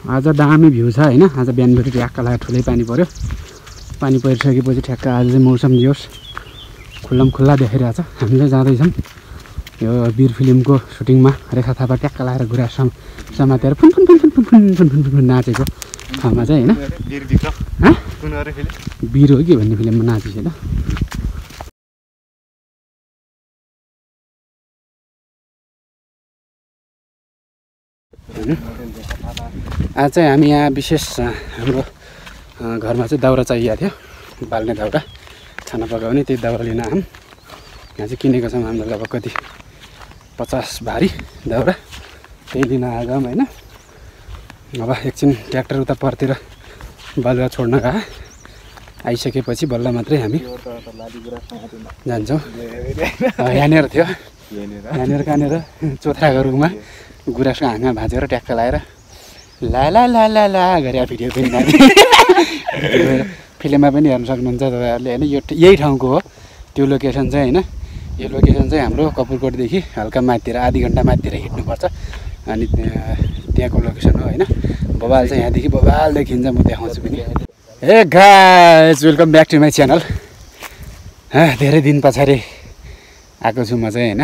आज दामी भ्यू छ हैन। आज बिहानबाट ठ्याक्क लाग्यो ठुलै पानी पर्यो। पानी परिसकेपछि ठ्याक्क आज चाहिँ मौसम जोस खुल्ला देखिरहेको छ। हामी चाहिँ जाँदैछौँ यो वीर फिल्मको सुटिङमा। रेखा थापा ट्याक्क लगाएर गुराँस समातेर फुन फुन फुन फुन फुन फुन फुन फुन फुन नाचेको ठाउँमा चाहिँ हैन। वीर हो कि भन्ने फिल्ममा नाचेको छ। आज चाहिँ हामी यहाँ विशेष हाम्रो घरमा चाहिँ दाउरा चाहिएको थियो, बाल्ने दाउरा, खाना पकाउने। त्यही दाउरा लिन आऊँ। यहाँ चाहिँ किनेको छौँ हामीले अब कति 50 भारी दाउरा, त्यही लिन आएछौँ हैन। अब एकछिन ट्र्याक्टर उता परतिर बालुवा छोड्न गयो। आइसकेपछि बल्ल मात्रै हामी जान्छौँ। यहाँनिर थियो, यहाँनिर कहाँनिर चोथराको रुखमा गुराँसको हाँगा भाँचेर ट्याक्क लगाएर ला ला ला ला ला गरे भिडियो पनि फिल्ममा पनि हेर्न सक्नुहुन्छ तपाईँहरूले होइन। यो यही ठाउँको हो त्यो लोकेसन चाहिँ होइन। यो लोकेसन चाहिँ हाम्रो कपुरकोटदेखि हल्का माथितिर आधी घन्टा माथितिर हिँड्नुपर्छ। अनि त्यहाँको लोकेसन हो होइन। बबाल चाहिँ यहाँदेखि बबाल देखिन्छ, म देखाउँछु पनि। Hey guys, welcome back to my channel. धेरै दिन पछाडि आएको छु म चाहिँ होइन।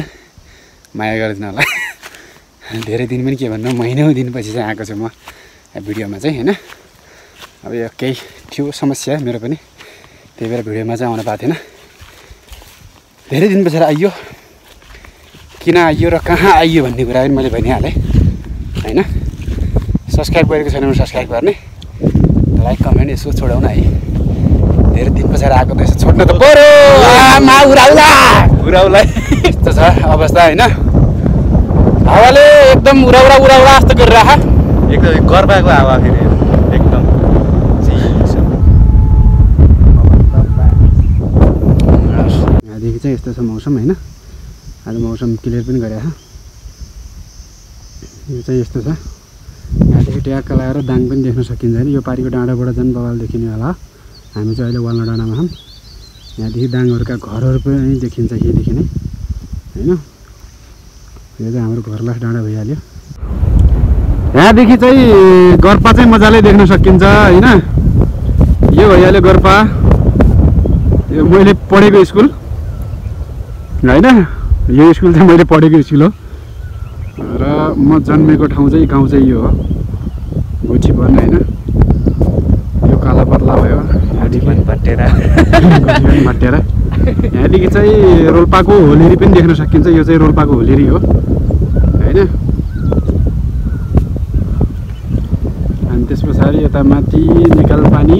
माया गरिदिनु होला। धेरै दिन पनि के भन्नु, महिनौँ दिनपछि चाहिँ आएको छु म भिडियोमा चाहिँ होइन। अब यो केही थियो समस्या मेरो पनि, त्यही भएर भिडियोमा चाहिँ आउन पाएको थिएन। धेरै दिन पछाडि आइयो, किन आइयो र कहाँ आइयो भन्ने कुरा पनि मैले भनिहालेँ होइन। सब्सक्राइब गरेको छैन भने सब्सक्राइब गर्ने, लाइक कमेन्ट यसो छोडाउन है। धेरै दिन पछाडि आएको त यसो छोड्न त पऱ्यो। उराउला यस्तो छ अवस्था होइन। हावाले एकदम उराउरा जस्तो गरिरह। एकदम गर्बाको हावा फेरि एकदम यहाँदेखि चाहिँ यस्तो छ मौसम होइन। आज मौसम क्लियर पनि गरेको छ। यो चाहिँ यस्तो छ। यहाँदेखि ट्याक्क लगाएर दाङ पनि देख्न सकिन्छ होइन। यो पारिको डाँडाबाट झन् बबाल देखिने होला। हामी चाहिँ अहिले वाल्ना डाँडामा छौँ। यहाँदेखि दाङहरूका घरहरू पनि देखिन्छ यहीँदेखि नै होइन। यो चाहिँ हाम्रो घरलास डाँडा भइहाल्यो। यहाँदेखि चाहिँ गर्पा चाहिँ मजाले देख्न सकिन्छ होइन। यो भइहाल्यो गर्पा। यो मैले पढेको स्कुल होइन। यो स्कुल चाहिँ मैले पढेको स्कुल हो र म जन्मेको ठाउँ चाहिँ गाउँ चाहिँ यो हो गोठीवन होइन। यो काला पत्ला भयो भटेरा। यहाँदेखि चाहिँ रोल्पाको होलेरी पनि देख्न सकिन्छ। यो चाहिँ रोल्पाको होलेरी हो होइन। अनि त्यस पछाडि यता माथि निकाल पानी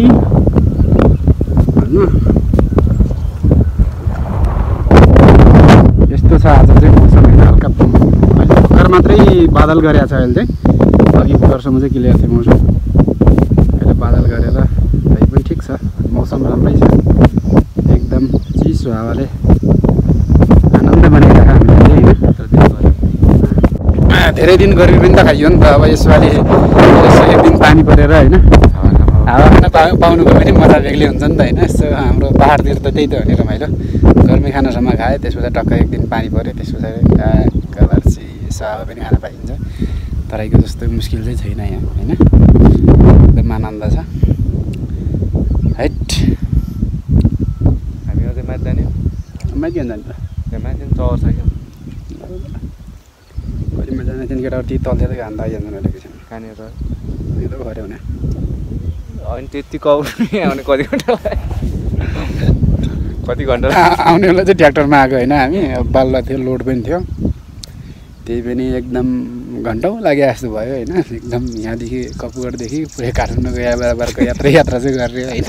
भन्नु। यस्तो छ आज चाहिँ मौसम होइन। हल्का अहिले भर्खर मात्रै बादल गरेको छ। अहिले चाहिँ अघि भर्खरसम्म चाहिँ क्लियर थियो मौसम। अहिले बादल गरेर अहिले पनि ठिक छ, मौसम राम्रै छ एकदम। चिसो हावाले आनन्द बनाइरहेको हामीले होइन। धेरै दिन गर्मी पनि त खाइयो नि त। अब यसपालि यसो एक दिन पानी परेर होइन हावा खान पाउनुको पनि मजा बेग्लै हुन्छ नि त होइन। यस्तो हाम्रो पाहाडतिर त त्यही त हो नि रमाइलो। गर्मी खानासम्म खायो, त्यस पछाडि टक्क एक दिन पानी पऱ्यो, त्यस पछाडि कलर चिसो हावा पनि खान पाइन्छ। तराईको जस्तो मुस्किल चाहिँ छैन यहाँ होइन। एकदम आनन्द छ हैट। हामी अझै माथि जाने। माथि किन जाने त? त्यहाँ माथि चौर छ क्या। घरिमा जाने तिन केटाहरू ती तलतिर घाम त आइजान्छ न एकैछिन। कहाँनिर यो त गऱ्यो भने होइन त्यति कौडी आउने कति घन्टा आउनेलाई चाहिँ ट्र्याक्टरमा आएको होइन। हामी बाल्ला थियो, लोड पनि थियो, त्यही पनि एकदम घन्टौँ लाग्यो जस्तो भयो होइन। एकदम यहाँदेखि कपुरदेखि पुरै काठमाडौँको बराबरको यात्रा चाहिँ गरेर होइन।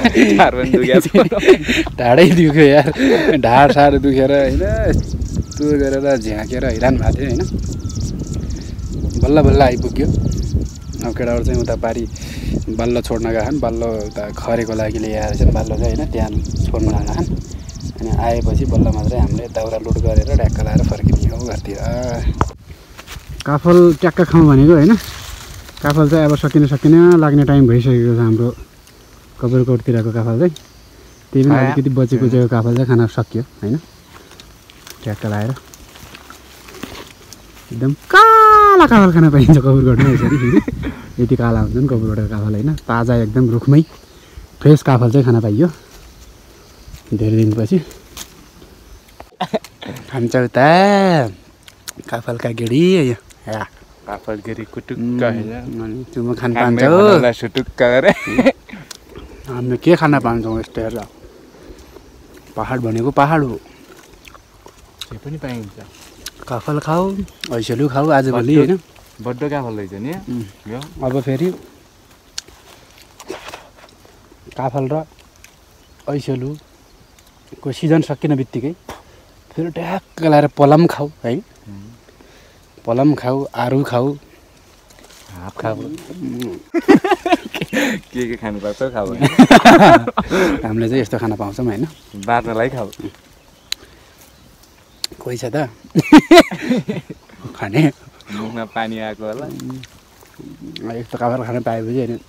ढाडै दुख्यो यार, ढाड साड दुखेर होइन। यस्तो गरेर झ्याकेर हैरान भएको थियो होइन। बल्ल आइपुग्यो। अब केटाहरू चाहिँ उता पारि बाल्लो छोड्न गएको छन्। बाल्लो उता खरेको लागि ल्याएर चाहिँ बाल्लो चाहिँ होइन त्यहाँ छोड्न गएको छन्। अनि आएपछि बल्ल मात्रै हामीले दाउरा लोड गरेर ढ्याक्क लगाएर फर्किने हो घरतिर। काफल ट्याक्क खाउँ भनेको होइन। काफल चाहिँ अब सकिन लाग्ने टाइम भइसकेको छ हाम्रो कपुरकोटतिरको काफल चाहिँ। त्यही पनि अलिकति बचेको चाहिँ काफल चाहिँ खाना सक्यो होइन। ट्याक्क लगाएर एकदम काला काफल खान पाइन्छ कपुरकोटमा यसरी फेरि यति काला हुन्छन् कपुरकोटको काफल होइन ताजा एकदम रुखमै फ्रेस काफल चाहिँ खान पाइयो धेरै दिनपछि खान्छ उता काफलका गेडी काफल गिरी कुटुक्क होइन अनि त्यो म खान पाउँछौ सुटुक्क गरे हामी के खान पाउँछौँ यस्तो हेरेर पहाड भनेको पहाड हो के पनि पाइन्छ काफल खाऊ ऐसेलु खाऊ आजभोलि होइन बड्डो काफल रहेछ नि यो अब फेरि काफल र ऐसेलुको सिजन सकिने बित्तिकै फेरि ट्याक्क लाएर पलम खाऊ है पलम खाऊ आरु खाऊ हाफ खाऊ के खानु पर्छ खाऊ हामीले चाहिँ यस्तो खान पाउँछौँ होइन बाँच्नलाई खाऊ कोही छ त खाने मुखमा पानी आएको होला यस्तो काफल खान पाएपछि होइन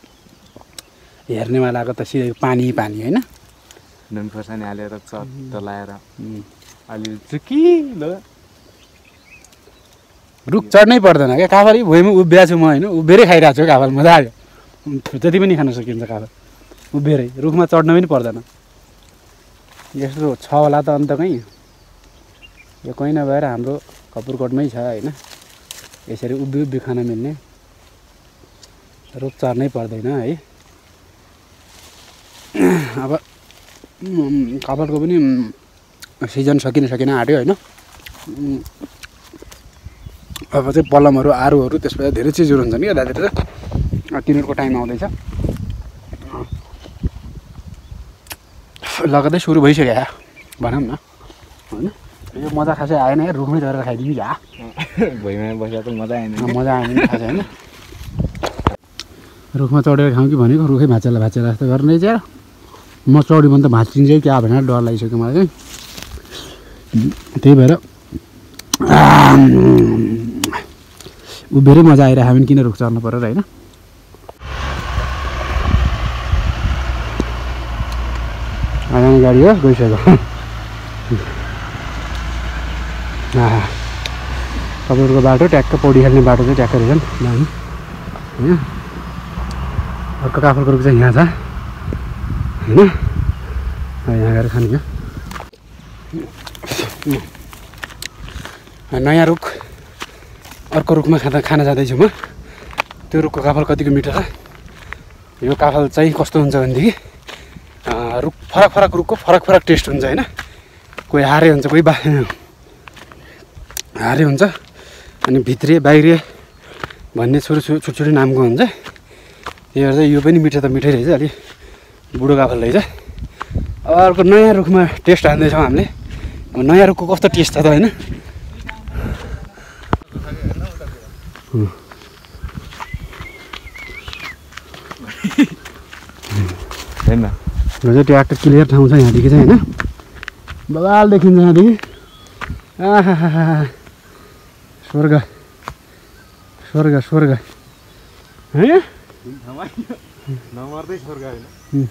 हेर्नेवालाको त सिधै पानी पानी होइन नुन खोर्सानी हालेर चट्ट लाएर अलिअलि चुकिलो रुख चढ्नै पर्दैन क्या काफल भुइँमा उभिएको छु म होइन उभिएरै खाइरहेको छु काफल मजा आयो जति पनि खान सकिन्छ काफल उभिएरै रुखमा चढ्न पनि पर्दैन यस्तो छ होला त अन्त कहीँ यो कहीँ नभएर हाम्रो कपुरकोटमै छ होइन यसरी उभि उभि खान मिल्ने रुख चढ्नै पर्दैन है अब काफलको पनि सिजन सकिन आँट्यो होइन अब चाहिँ पलमहरू आरुहरू त्यसबाट धेरै चिजहरू हुन्छन् क्या दाजुतिर तिनीहरूको टाइम आउँदैछ लगतै सुरु भइसक्यो भनौँ न होइन यो मजा खासै आएन यार रुखमै चढेर खाइदिनु क्या भुइँमा बसेर त मजा आएन मजा आएन खास होइन रुखमा चढेर खाउँ कि भनेको रुखै भाँचेला जस्तो गर्ने चाहिँ म चढ्यो भने त भाँचिन्छ क्या भनेर डर लागिसक्यो मलाई चाहिँ त्यही भएर उभिएरै मजा आइरहेको भने किन रुख चढ्नु पऱ्यो र होइन आगामी गाडी हो गइसक्यो कपुरको बाटो ट्याक्क पौडी खेल्ने बाटो चाहिँ ट्याक्क रहेछन् दामी होइन अर्को काफलको रुख चाहिँ यहाँ छ होइन यहाँ गएर खाने हो नयाँ रुख अर्को रुखमा खान जाँदैछु म त्यो रुखको काफल कतिको मिठो छ यो काफल चाहिँ कस्तो हुन्छ भनेदेखि रुख फरक फरक रुखको फरक फरक टेस्ट हुन्छ होइन कोही हारे हुन्छ कोही हारे हुन्छ अनि भित्रे बाहिरे भन्ने छुट्टी नामको हुन्छ त्यही भएर चाहिँ यो पनि मिठो त मिठै रहेछ अलिक बुढो काफल रहेछ अब अर्को नयाँ रुखमा टेस्ट हान्दैछौँ हामीले अब नयाँ रुखको कस्तो टेस्ट छ त होइन होइन यो चाहिँ ट्याक्क क्लियर ठाउँ छ यहाँदेखि चाहिँ होइन बबाल देखिन्छ यहाँदेखि आहा स्वर्ग स्वर्ग स्वर्ग है नमर्दै स्वर्ग होइन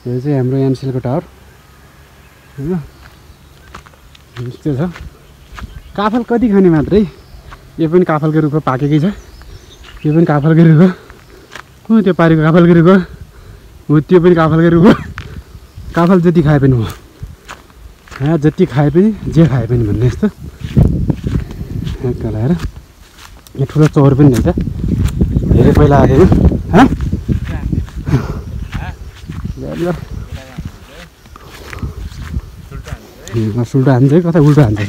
यो चाहिँ हाम्रो एनसिलको टावर होइन यस्तो छ काफल कति खाने मात्रै यो पनि काफलकै रुखमा पाकेकै छ यो पनि काफलकै रुख हो कुन त्यो पारेको काफलकै रुख हो त्यो पनि काफलकै रुख हो काफल जति खाए पनि हो जति खाए पनि जे खाए पनि भन्ने जस्तो लगाएर यो ठुलो चौर पनि रहेछ धेरै पहिला आएको सुल्टो हान्छ है कता उल्टो हान्छ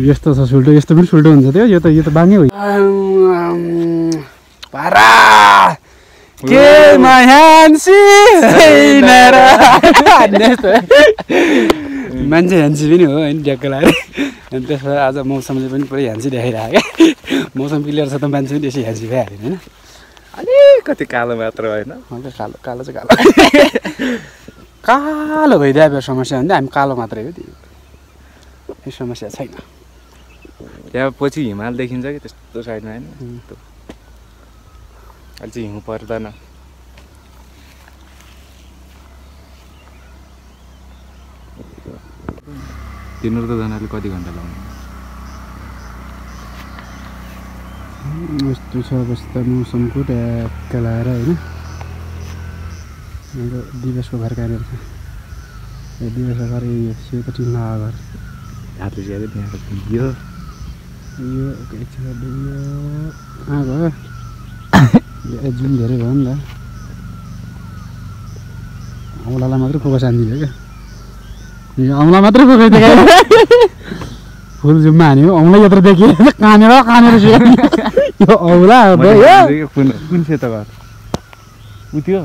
यस्तो छ सुल्टो यस्तो पनि सुल्टो हुन्छ त्यो यो त बाङ्गै हो पारा के मान्छे ह्यान्सी पनि हो होइन ट्याक्क लगाएर अनि त्यसबाट आज मौसमले पनि पुरै ह्यान्सी देखाइरहेको क्या मौसम क्लियर छ त मान्छे पनि त्यसै ह्यान्सी भइहाल्यो होइन अलिकति कालो मात्र होइन कालो कालो चाहिँ कालो कालो भइदियो समस्या भने हामी कालो मात्रै हो त्यो समस्या छैन त्यहाँ पछि हिमाल देखिन्छ कि त्यस्तो साइडमा होइन अझै हिउँ पर्दैन तिनीहरू त जनाले कति घन्टा लाउने यस्तो छ अवस्था मौसमको ट्याक्क लाएर होइन मेरो दिवसको घर कहाँनिर छ यो दिवसको घर यो सेतो टिन लगाएको घर हातले स्याहारै त्यहाँ यो यो आएको जुन धेरै भयो नि त औँलालाई मात्रै फोकस हानिदियो क्या यो औँला मात्रै फोकस देखायो फुल जुममा हान्यो औँला यत्रो देखियो कानेर यो औँला कुन सेतो घर उठ्यो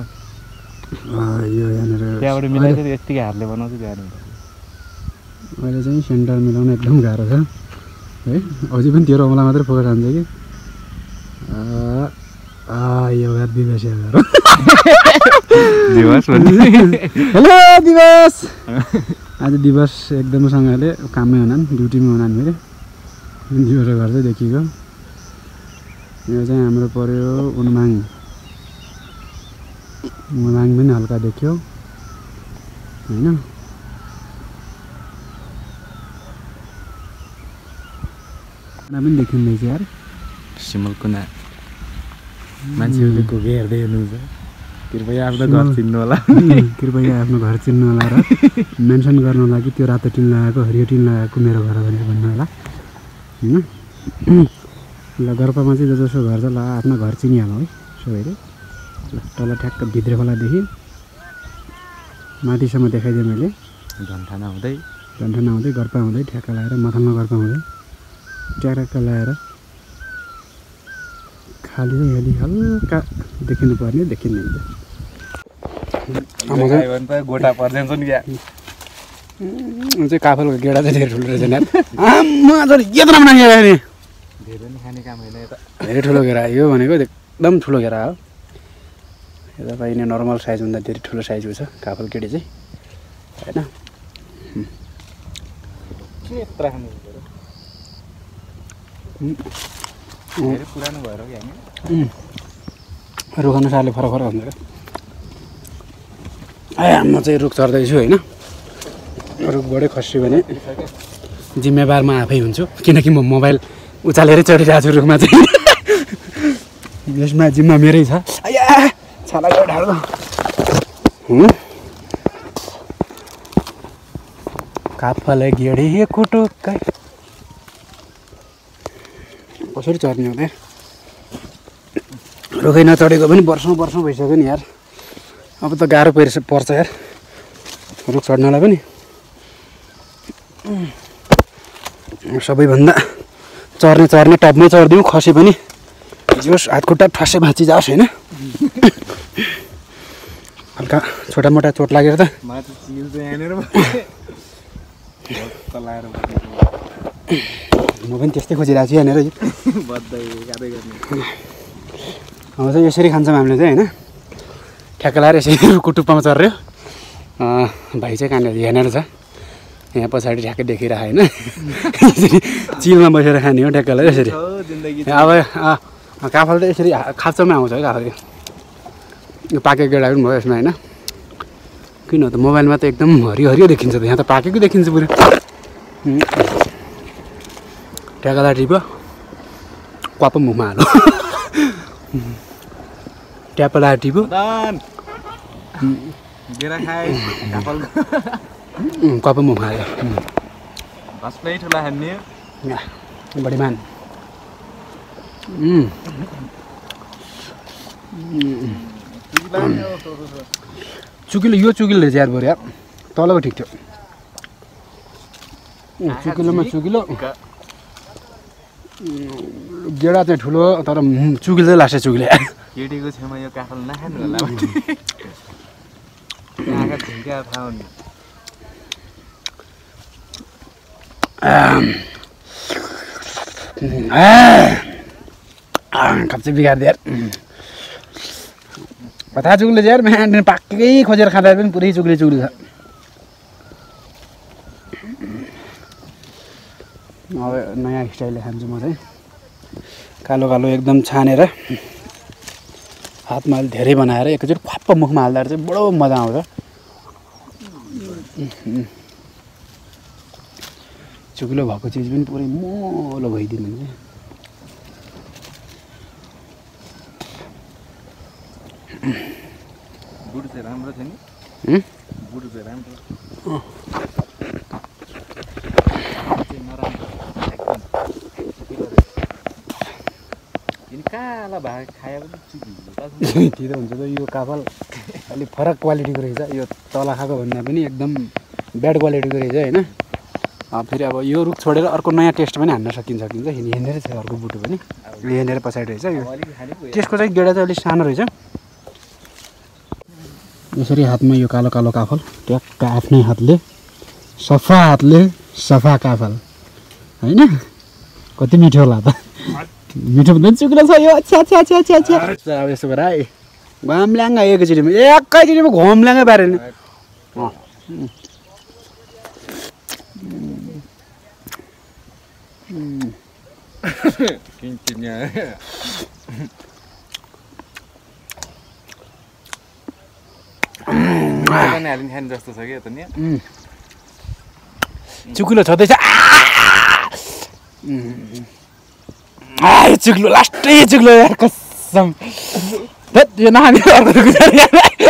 यो यहाँनिर त्यहाँबाट मिलाएर यत्तिकै हातले बनाउँछ त्यहाँनिर अहिले चाहिँ सेन्टर मिलाउन एकदम गाह्रो छ है अझै पनि तेरो औँला मात्रै फोकस हान्छ कि यो घर दिवस हेलो दिवस आज दिवस एकदमसँगले काममै हुनान् ड्युटीमा हुनान् फेरि दिवसको घर चाहिँ देखिएको यो चाहिँ हाम्रो पर्यो उनमाङ पनि हल्का देखियो होइन पनि देखिँदैछ यार सिमल कुना मान्छेहरूले कोही हेर्दै हुनुहुन्छ कृपया आफ्नो घर चिन्नु होला कृपया आफ्नो घर चिन्नु होला र मेन्सन गर्नु होला कि त्यो रातो टिन लगाएको हरियो टिन लगाएको मेरो घर भनेर भन्नु होला होइन ल घरपामा चाहिँ जसो घर छ ल आफ्नो घर चिनिहालौँ है सबैले ल तल ठ्याक्क भित्र खोलादेखि माथिसम्म देखाइदिएँ मैले झन्ठाना हुँदै घरपा हुँदै ठ्याक्क लगाएर मथानमा घरपा हुँदै ट्याक्क लगाएर खाली हेली हल्का देखिनु पर्ने देखिँदैन गोटा पर्दैन नि क्या चाहिँ काफलको गेडा चाहिँ धेरै ठुलो रहेछ नि यत्रो नानी धेरै नै खाने काम होइन यता धेरै ठुलो घेरा यो भनेको एकदम ठुलो घेरा हो यता पाइने नर्मल साइजभन्दा धेरै ठुलो साइजको छ काफल केडी चाहिँ होइन के यत्रो खानु धेरै पुरानो भएर कि हामी रुख अनुसारले फरक फरक हुन्छ क्या म चाहिँ रुख चढ्दैछु होइन रुखबाटै खस्यो भने जिम्मेवार म आफै हुन्छु किनकि म मोबाइल उचालेरै चढिरहेको छु रुखमा चाहिँ यसमा जिम्मा मेरै छ छाला ढाड्दो काफल गेडी कुटुक्कै कसरी चढ्ने हो त्यहाँ रुखै नचढेको पनि वर्षौँ भइसक्यो नि यार अब त गाह्रो पर्छ यार रुख चढ्नलाई पनि सबैभन्दा चढ्ने टपमै चढिदिउँ खसे पनि जोस् हातखुट्टा ठस्सै भाँची जाओस् होइन हल्का छोटा मोटा चोट लागेर त म पनि त्यस्तै खोजिरहेको छु यहाँनिर अब चाहिँ यसरी खान्छौँ हामीले चाहिँ होइन ठ्याक्क लगाएर यसरी रुखको टुप्पामा चढ्यो भाइ चाहिँ कहाँनिर यहाँनिर छ यहाँ पछाडि ठ्याक्कै देखिरहेको होइन यसरी चिलमा बसेर खाने हो ठ्याक्क लगाएर यसरी अब काफल त यसरी खाप्चोमा आउँछ है काफल यो पाकेको गेडा पनि भयो यसमा होइन किन त मोबाइलमा त एकदम हरियो देखिन्छ त यहाँ त पाकेको देखिन्छ पुरै ट्याकला टिप्यो क्वाप मुखमा हाल्यो ट्यापला टिप्यो क्वाप मुखमा हाल्यो बढी मान चुकिलो यो चुकिलो रहेछ यार बरु यार तलको ठिक थियो चुकिलो गेडा चाहिँ ठुलो तर चुकिलो चाहिँ लास्टै चुकिलो केटीको छेउमा यो काफल नखानु होला खाप्चै बिगार्दै यार कता चुक्ले यार बिहान पाक्कै खोजेर खाँदा पनि पुरै चुक्ले छ अब नयाँ स्टाइलले खान्छु म चाहिँ कालो एकदम छानेर हातमा अलि धेरै बनाएर एकैचोटि फाप्प मुखमा हाल्दा चाहिँ बडो मजा आउँछ चुकिलो भएको चिज पनि पुरै मोलो भइदिनु हुन्छ गुड चाहिँ राम्रो थियो नि गुड चाहिँ राम्रो काला भाग खायो भने त्यो त हुन्छ त यो काफल अलिक फरक क्वालिटीको रहेछ यो तल खाएको भन्दा पनि एकदम ब्याड क्वालिटीको रहेछ होइन फेरि अब यो रुख छोडेर अर्को नयाँ टेस्ट पनि हान्न सकिन्छ यहाँनिर छ अर्को बुटो पनि यहाँनिर पछाडि रहेछ यो त्यसको चाहिँ गेडा चाहिँ अलिक सानो रहेछ यसरी हातमा यो कालो कालो काफल ट्याक्क आफ्नै हातले सफा काफल होइन कति मिठो होला त मिठो भन्दा चुकिलो छ यो अच्छा अब यसो गर है घमल्याङ्ग एकैचोटिमा घमल्याङ्गै पारेन जस्तो छ कि त नि चुकिलो छँदैछ चुक्लो लास्टै चुक्लो यार कसम यो नखाने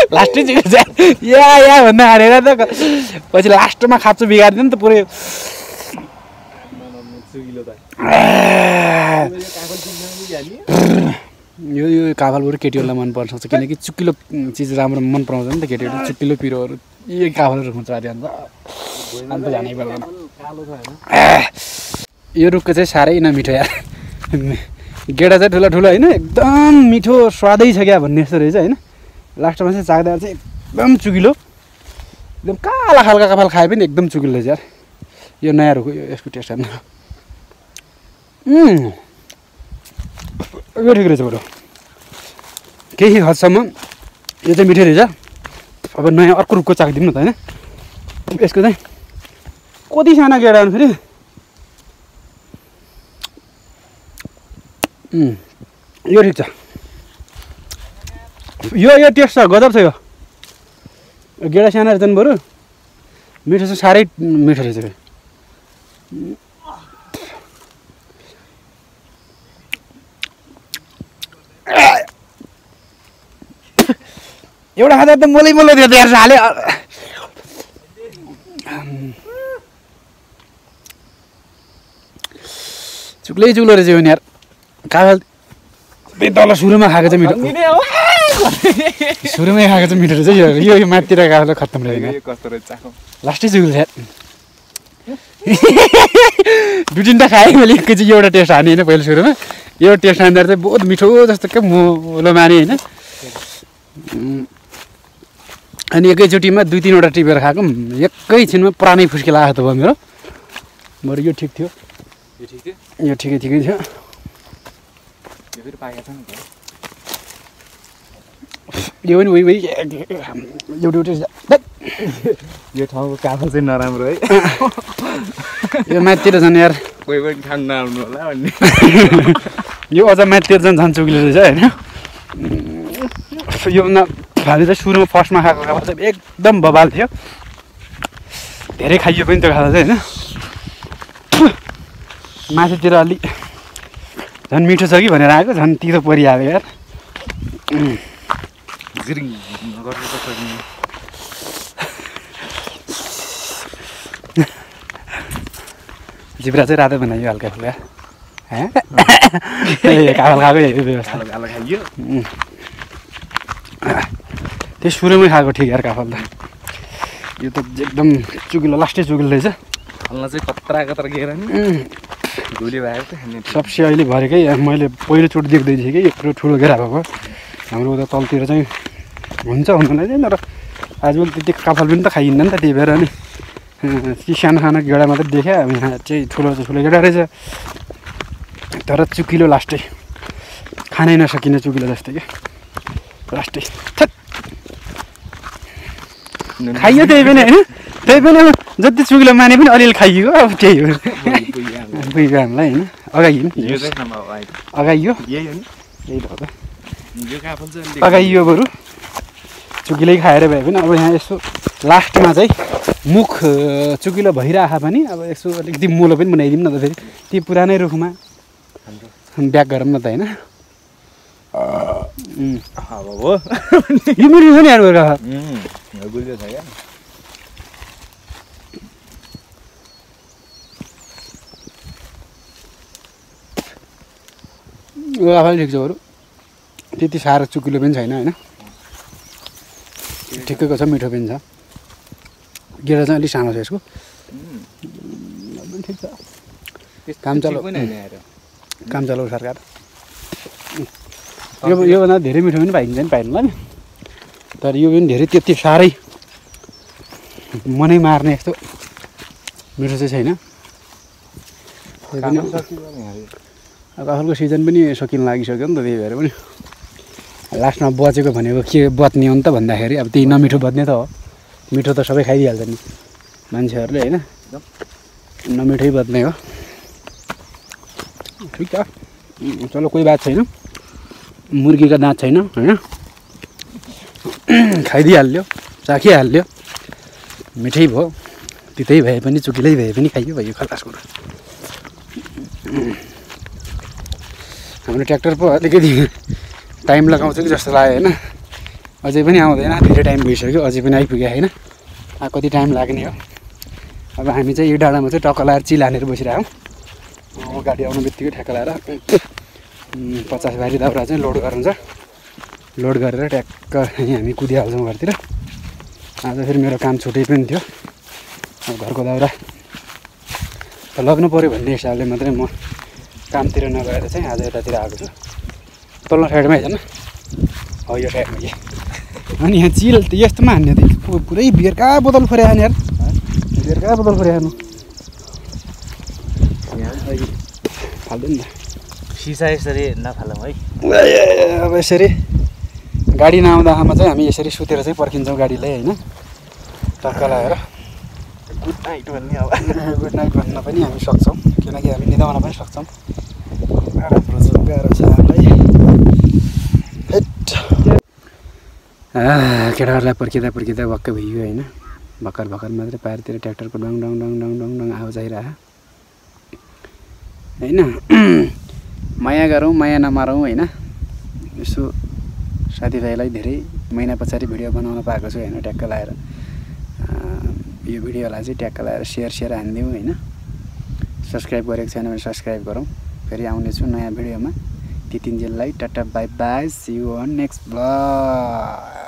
लास्टै चुक्लो या भन्दा हालेर त पछि लास्टमा खाँचो बिगारिदियो नि त पुरै यो काफल बरु केटीहरूलाई मन पर्न सक्छ किनकि चुकिलो चिज राम्रो मन पराउँछ नि त केटीहरू चुकिलो पिरोहरू यही काफलहरू हुन्छ अरे अन्त जानै पर्दैन यो रुखको चाहिँ साह्रै नमिठो यार गेडा चाहिँ ठुलो ठुलो होइन एकदम मिठो स्वादै छ क्या भन्ने जस्तो रहेछ होइन लास्टमा चाहिँ चाख्दा चाहिँ एकदम चुकिलो एकदम काला खालका काफल खाए पनि एकदम चुकिलो रहेछ यार यो नयाँ रुख यसको टेस्ट हेर्नु यो ठिक रहेछ बरु केही हदसम्म यो चाहिँ मिठै रहेछ अब नयाँ अर्को रुखको चाखिदिउँ न त होइन यसको चाहिँ कति साना गेडा फेरि यो ठिक छ यो टेस्ट छ गजब छ यो गेडा साना रहेछन् बरु मिठो चाहिँ साह्रै मिठो रहेछ फेरि एउटा खाँदा त मोलै थियो त्यहाँ हाले चुक्लै चुक्लो रहेछ यो यार काफल तल सुरुमा खाएको चाहिँ मिठो सुरुमै खाएको चाहिँ मिठो रहेछ यो माथितिर काफल खत्तम रहेछ लास्टै चुक्लो छ दुई तिनवटा खाएँ मैले एकैचोटि एउटा टेस्ट हाने होइन पहिला सुरुमा यो टेस्ट हान्दा चाहिँ बहुत मिठो जस्तो क्या मोलो माने होइन अनि एकैचोटिमा दुई तिनवटा टिपेर खाएको एकैछिनमा पुरानै फुस्के लागेको त भयो मेरो बरु यो ठिक थियो यो ठिकै थियो यो पनि उही एउटै यो ठाउँको काफल चाहिँ नराम्रो है यो माथितिर झन् यार कोही पनि खानु नआउनु होला भन्ने यो अझ माथितिर झन् चुकिलो रहेछ होइन योभन्दा हामीले चाहिँ सुरुमा फर्स्टमा खाएको काफल चाहिँ एकदम बबाल थियो धेरै खाइयो पनि त्यो खाफल चाहिँ होइन माथितिर अलिक झन् मिठो छ कि भनेर आएको झन् तिरो परिहाल्यो यार जिब्रा चाहिँ रातो बनाइयो हल्का फुल्का काफल खाएको व्यवस्था खाइयो त्यो सुरुमै खाएको ठिक यार काफल त यो त एकदम चुकिलो लास्टै चुकिलो रहेछ हल्ला चाहिँ कत्रा गेर नि धुली भएको थियो सबसे अहिले भरेकै मैले पहिलोचोटि देख्दै थिएँ कि यत्रो ठुलो घेरा भएको हाम्रो उता तलतिर चाहिँ हुन्छ हुनलाई चाहिँ तर आजकल त्यति काफल पनि त खाइन्न नि त त्यही भएर नि ती सानो सानो गेडा मात्रै देखेँ यहाँ चाहिँ ठुलो गेडा रहेछ तर चुकिलो लास्टै खानै नसकिने चुकिलो जस्तै क्या लास्टै खाइयो त्यही पनि होइन त्यही पनि अब जति चुकिलो माने पनि अलिअलि खाइयो अब त्यही हो पुगेको हामीलाई होइन अगाइयो यही हो त अगाइयो बरु चुकिलै खाएर भए पनि अब यहाँ यसो लास्टमा चाहिँ मुख चुकिलो भइरह पनि अब यसो अलिकति मुलो पनि बनाइदिउँ न त फेरि ती पुरानै रुखमा ब्याक गरौँ न त होइन हो यो मिठो छ नि यार गोर्खा गुलियो छ क्या आफैले ठिक छ बरु त्यति साह्रो चुकिलो पनि छैन होइन ठिकैको छ मिठो पनि छ गेडा चाहिँ अलिक सानो छ यसको ठिक छ काम चलाउ सरकार योभन्दा धेरै मिठो पनि पाइन्छ नि पाइनु नि तर यो पनि धेरै त्यति साह्रै मनै मार्ने यस्तो मिठो चाहिँ छैन अब आफूको सिजन पनि सकिन लागिसक्यो नि त त्यही भएर पनि लास्टमा बचेको भनेको के बच्ने हो नि त भन्दाखेरि अब त्यही नमिठो बच्ने त हो मिठो त सबै खाइदिइहाल्छ नि मान्छेहरूले होइन नमिठै बच्ने हो ठिक छ चलो कोही बात छैन मुर्गीको दाँत छैन होइन खाइदिइहाल्यो चाखिहाल्यो मिठै भयो तितै भए पनि चुकिलै भए पनि खाइयो भयो खलास कुरो हाम्रो ट्र्याक्टर पो अलिकति टाइम लगाउँछ कि जस्तो लाग्यो होइन अझै पनि आउँदैन धेरै टाइम भइसक्यो अझै पनि आइपुग्यो होइन कति टाइम लाग्ने हो अब हामी चाहिँ यो डाँडामा चाहिँ टक्क लाएर चिल हानेर बसिरहेको गाडी आउनु बित्तिकै ठ्याक्क लाएर 50 भारी दाउरा चाहिँ लोड गर्नु छ लोड गरेर ट्याक्क हामी कुदिहाल्छौँ घरतिर आज फेरि मेरो काम छुट्टै पनि थियो अब घरको दाउरा त लग्नु पऱ्यो भन्ने हिसाबले मात्रै म कामतिर नगएर चाहिँ आज यतातिर आएको छु तल्लो साइडमा हेर्न हो यो साइडमा के अनि यहाँ चिल यस्तोमा हान्ने त पुरै बेर्का बोतल फोरे हाने यार बेर्का बोतल फोरे हानु फाल्दैन नि सिसा यसरी नफालौँ है अब यसरी गाडी नआउँदामा चाहिँ हामी यसरी सुतेर चाहिँ पर्खिन्छौँ गाडीलाई होइन टक्क लगाएर गुड नाइट भन्ने अब गुड नाइट भन्न पनि हामी सक्छौँ किनकि हामी निदाउन पनि सक्छौँ गाह्रो छ हामीलाई केटाहरूलाई पर्खिँदा पर्खिँदा वाक्क भइयो होइन भर्खर भर्खर मात्रै पारतिर ट्र्याक्टरको डङ डङ डङ डङ डङ डङ आवाज आइरह होइन माया गरौँ माया नमारौँ होइन यसो साथीभाइलाई धेरै महिना पछाडि भिडियो बनाउन पाएको छु होइन ट्याक्क लगाएर यो भिडियोलाई चाहिँ ट्याक्क लगाएर सेयर हानिदिउँ होइन सब्सक्राइब गरेको छैन भने सब्सक्राइब गरौँ फेरि आउनेछु नयाँ भिडियोमा त्यतिन्जेललाई ta-ta bye bye see you on next blog